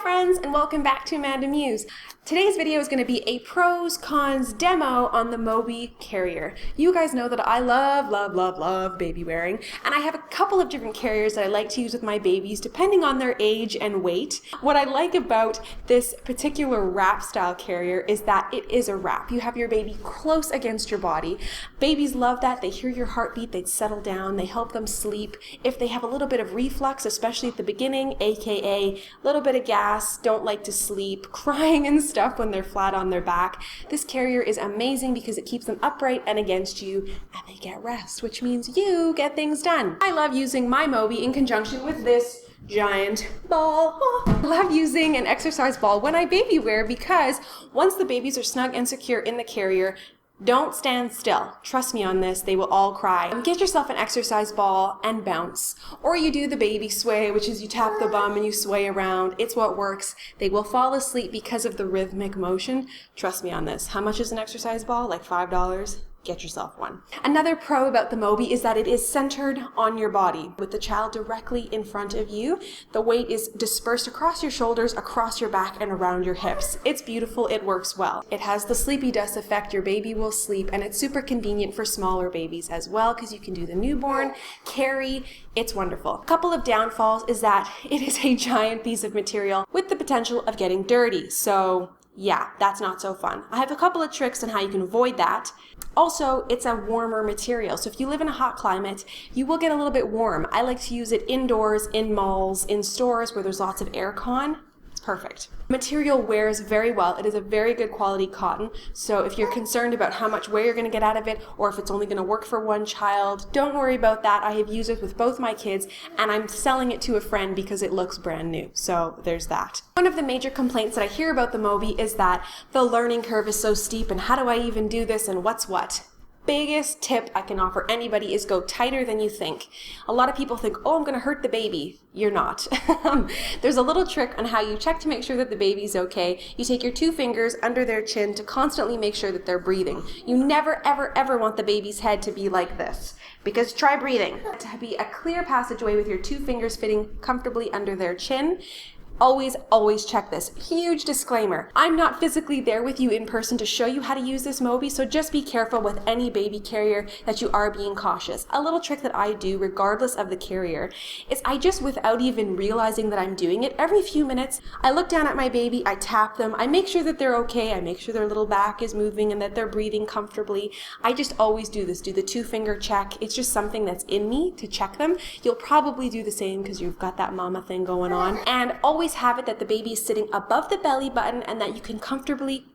friends, and welcome back to AmandaMuse. Today's video is going to be a pros cons demo on the Moby carrier. You guys know that I love baby wearing, and I have a couple of different carriers that I like to use with my babies depending on their age and weight. What I like about this particular wrap style carrier is that it is a wrap. You have your baby close against your body. Babies love that. They hear your heartbeat, they settle down, they help them sleep. If they have a little bit of reflux, especially at the beginning, aka a little bit of gas, don't like to sleep, crying and stuff when they're flat on their back, this carrier is amazing because it keeps them upright and against you, and they get rest, which means you get things done. I love using my Moby in conjunction with this giant ball. I love using an exercise ball when I baby wear because once the babies are snug and secure in the carrier, don't stand still. Trust me on this, they will all cry. Get yourself an exercise ball and bounce. Or you do the baby sway, which is you tap the bum and you sway around. It's what works. They will fall asleep because of the rhythmic motion. Trust me on this. How much is an exercise ball? Like $5? Get yourself one. Another pro about the Moby is that it is centered on your body with the child directly in front of you. The weight is dispersed across your shoulders, across your back, and around your hips. It's beautiful, it works well. It has the sleepy dust effect, your baby will sleep, and it's super convenient for smaller babies as well because you can do the newborn, carry, it's wonderful. A couple of downfalls is that it is a giant piece of material with the potential of getting dirty. So yeah, that's not so fun. I have a couple of tricks on how you can avoid that. Also, it's a warmer material, so if you live in a hot climate, you will get a little bit warm. I like to use it indoors, in malls, in stores where there's lots of air con. It's perfect. The material wears very well. It is a very good quality cotton, so if you're concerned about how much wear you're going to get out of it, or if it's only going to work for one child, don't worry about that. I have used it with both my kids, and I'm selling it to a friend because it looks brand new, so there's that. One of the major complaints that I hear about the Moby is that the learning curve is so steep, and how do I even do this, and what's what? Biggest tip I can offer anybody is go tighter than you think. A lot of people think, oh, I'm going to hurt the baby. You're not. There's a little trick on how you check to make sure that the baby's okay. You take your 2 fingers under their chin to constantly make sure that they're breathing. You never, ever, ever want the baby's head to be like this, because try breathing. To be a clear passageway with your 2 fingers fitting comfortably under their chin. Always check this. Huge disclaimer. I'm not physically there with you in person to show you how to use this Moby, so just be careful with any baby carrier that you are being cautious. A little trick that I do, regardless of the carrier, is I just, without even realizing that I'm doing it, every few minutes, I look down at my baby, I tap them, I make sure that they're okay, I make sure their little back is moving and that they're breathing comfortably. I just always do this, do the 2-finger check. It's just something that's in me to check them. You'll probably do the same because you've got that mama thing going on. And always have it that the baby is sitting above the belly button and that you can comfortably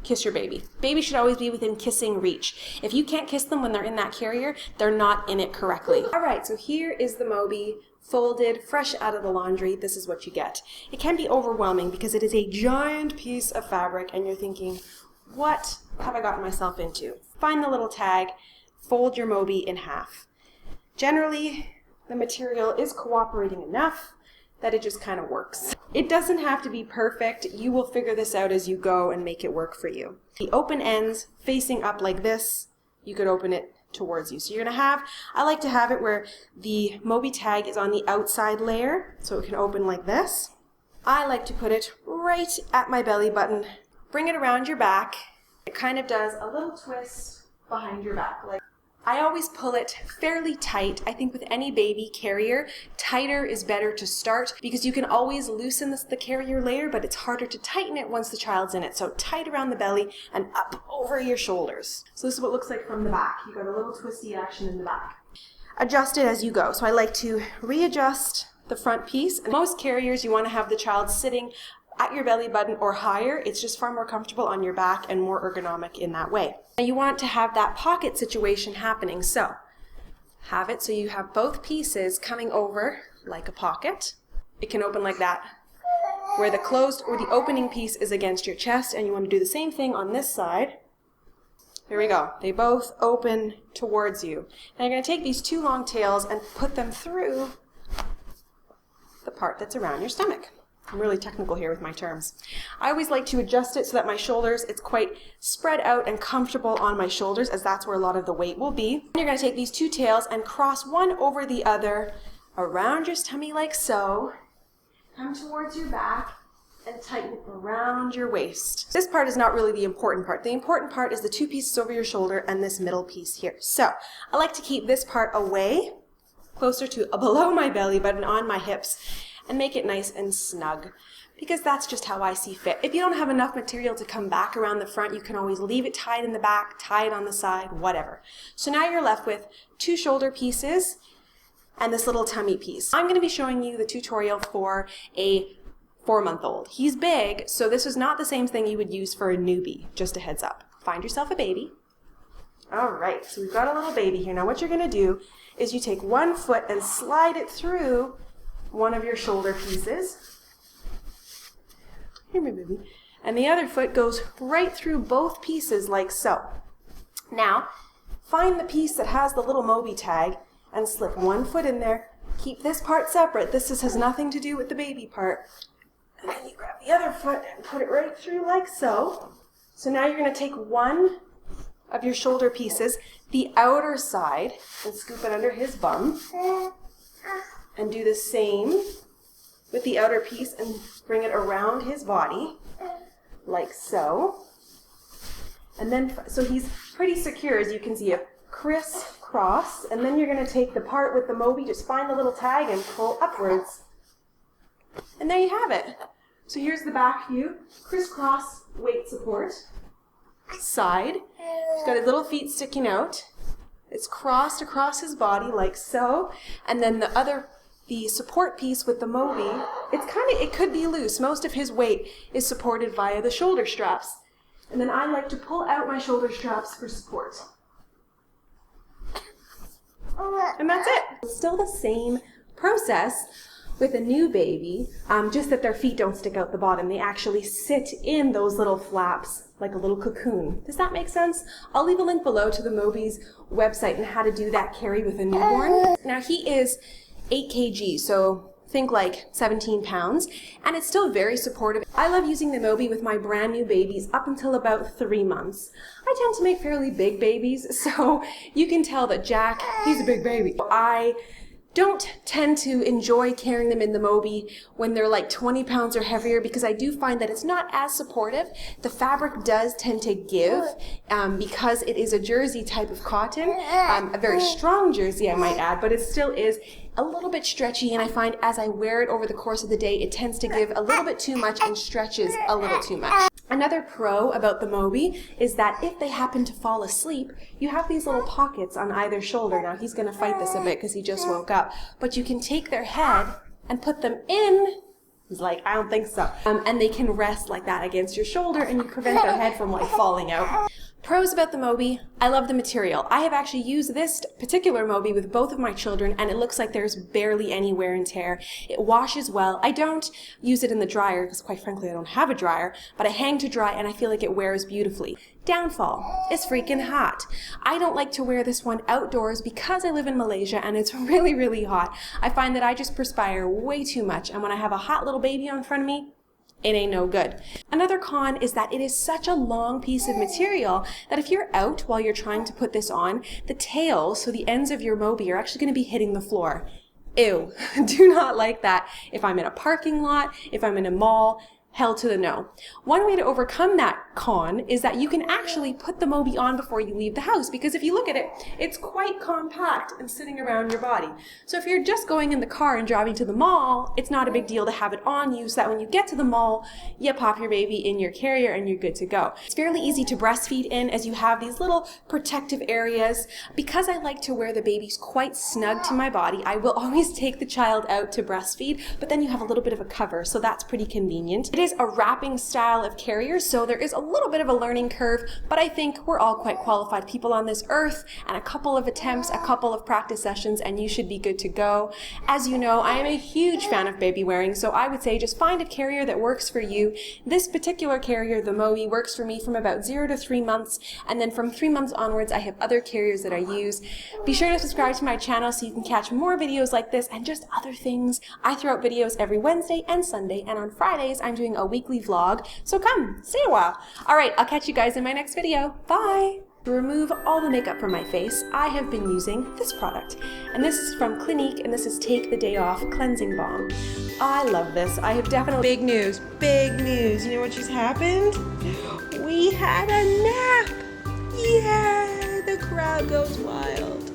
kiss your baby. Baby should always be within kissing reach. If you can't kiss them when they're in that carrier, they're not in it correctly. All right, so here is the Moby folded, fresh out of the laundry. This is what you get. It can be overwhelming because it is a giant piece of fabric and you're thinking, what have I gotten myself into? Find the little tag, fold your Moby in half. Generally, the material is cooperating enough that it just kind of works. It doesn't have to be perfect. You will figure this out as you go and make it work for you. The open ends facing up like this, you could open it towards you. So you're gonna have, I like to have it where the Moby tag is on the outside layer, so it can open like this. I like to put it right at my belly button. Bring it around your back. It kind of does a little twist behind your back. I always pull it fairly tight. I think with any baby carrier, tighter is better to start because you can always loosen the carrier layer, but it's harder to tighten it once the child's in it. So tight around the belly and up over your shoulders. So this is what it looks like from the back. You got a little twisty action in the back. Adjust it as you go. So I like to readjust the front piece. And most carriers, you want to have the child sitting at your belly button or higher. It's just far more comfortable on your back and more ergonomic in that way. Now you want to have that pocket situation happening, so have it so you have both pieces coming over like a pocket. It can open like that, where the closed or the opening piece is against your chest, and you want to do the same thing on this side. Here we go. They both open towards you. Now you're going to take these 2 long tails and put them through the part that's around your stomach. I'm really technical here with my terms. I always like to adjust it so that my shoulders, it's quite spread out and comfortable on my shoulders, as that's where a lot of the weight will be. You're going to take these 2 tails and cross one over the other around your tummy like so. Come towards your back, and tighten around your waist. This part is not really the important part. The important part is the two pieces over your shoulder and this middle piece here. So I like to keep this part away, closer to below my belly button on my hips, and make it nice and snug, because that's just how I see fit. If you don't have enough material to come back around the front, you can always leave it tied in the back, tie it on the side, whatever. So now you're left with two shoulder pieces and this little tummy piece. I'm going to be showing you the tutorial for a 4-month-old. He's big, so this is not the same thing you would use for a newbie, just a heads up. Find yourself a baby. All right, so we've got a little baby here. Now what you're going to do is you take one foot and slide it through one of your shoulder pieces. Here, my baby. And the other foot goes right through both pieces like so. Now, find the piece that has the little Moby tag and slip one foot in there. Keep this part separate. This has nothing to do with the baby part. And then you grab the other foot and put it right through like so. So now you're going to take one of your shoulder pieces, the outer side, and scoop it under his bum. And do the same with the outer piece and bring it around his body, like so. And then, so he's pretty secure, as you can see, a crisscross. And then you're going to take the part with the Moby, just find the little tag and pull upwards. And there you have it. So here's the back view, crisscross weight support, side. He's got his little feet sticking out. It's crossed across his body like so. And then the support piece with the Moby, it could be loose. Most of his weight is supported via the shoulder straps. And then I like to pull out my shoulder straps for support. And that's it. It's still the same process with a new baby, just that their feet don't stick out the bottom. They actually sit in those little flaps like a little cocoon. Does that make sense? I'll leave a link below to the Moby's website and how to do that carry with a newborn. Now he is 8 kg, so think like 17 pounds, and it's still very supportive. I love using the Moby with my brand new babies up until about 3 months. I tend to make fairly big babies, so you can tell that Jack, he's a big baby. I don't tend to enjoy carrying them in the Moby when they're like 20 pounds or heavier, because I do find that it's not as supportive. The fabric does tend to give because it is a jersey type of cotton, a very strong jersey I might add, but it still is a little bit stretchy, and I find as I wear it over the course of the day, it tends to give a little bit too much and stretches a little too much. Another pro about the Moby is that if they happen to fall asleep, you have these little pockets on either shoulder. Now he's going to fight this a bit because he just woke up, but you can take their head and put them in. He's like, I don't think so. And they can rest like that against your shoulder, and you prevent their head from like falling out. Pros about the Moby, I love the material. I have actually used this particular Moby with both of my children, and it looks like there's barely any wear and tear. It washes well. I don't use it in the dryer because quite frankly I don't have a dryer, but I hang to dry and I feel like it wears beautifully. Downfall, it's freaking hot. I don't like to wear this one outdoors because I live in Malaysia and it's really, really hot. I find that I just perspire way too much, and when I have a hot little baby on front of me, it ain't no good. Another con is that it is such a long piece of material that if you're out while you're trying to put this on, the tail, so the ends of your Moby, are actually going to be hitting the floor. Ew, do not like that. If I'm in a parking lot, if I'm in a mall, hell to the no. One way to overcome that con is that you can actually put the Moby on before you leave the house, because if you look at it, it's quite compact and sitting around your body. So if you're just going in the car and driving to the mall, it's not a big deal to have it on you so that when you get to the mall, you pop your baby in your carrier and you're good to go. It's fairly easy to breastfeed in as you have these little protective areas. Because I like to wear the babies quite snug to my body, I will always take the child out to breastfeed, but then you have a little bit of a cover, so that's pretty convenient. It is a wrapping style of carrier, so there is a little bit of a learning curve, but I think we're all quite qualified people on this earth, and a couple of attempts, a couple of practice sessions, and you should be good to go. As you know, I am a huge fan of baby wearing, so I would say just find a carrier that works for you. This particular carrier, the Moby, works for me from about 0 to 3 months, and then from 3 months onwards, I have other carriers that I use. Be sure to subscribe to my channel so you can catch more videos like this and just other things. I throw out videos every Wednesday and Sunday, and on Fridays, I'm doing a weekly vlog, so come, stay a while. All right, I'll catch you guys in my next video. Bye! To remove all the makeup from my face, I have been using this product. And this is from Clinique, and this is Take the Day Off Cleansing Balm. I love this. I have definitely... Big news, big news. You know what just happened? We had a nap! Yeah, the crowd goes wild.